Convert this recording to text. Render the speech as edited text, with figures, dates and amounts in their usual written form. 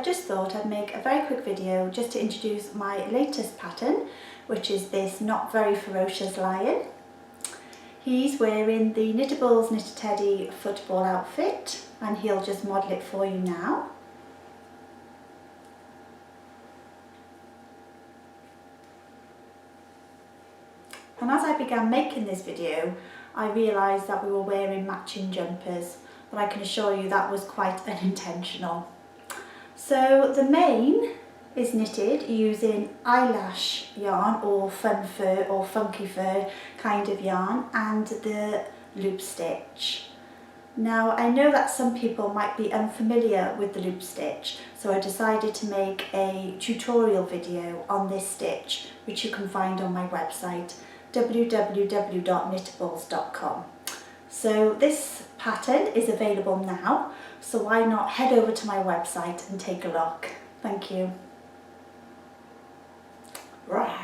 just thought I'd make a very quick video just to introduce my latest pattern, which is this not very ferocious lion. He's wearing the Knitables Knitted Teddy football outfit and he'll just model it for you now. And as I began making this video, I realised that we were wearing matching jumpers, but I can assure you that was quite unintentional. So the mane is knitted using eyelash yarn or fun fur or funky fur kind of yarn and the loop stitch. Now I know that some people might be unfamiliar with the loop stitch, so I decided to make a tutorial video on this stitch, which you can find on my website www.knitables.com. So this pattern is available now, so why not head over to my website and take a look. Thank you. Right.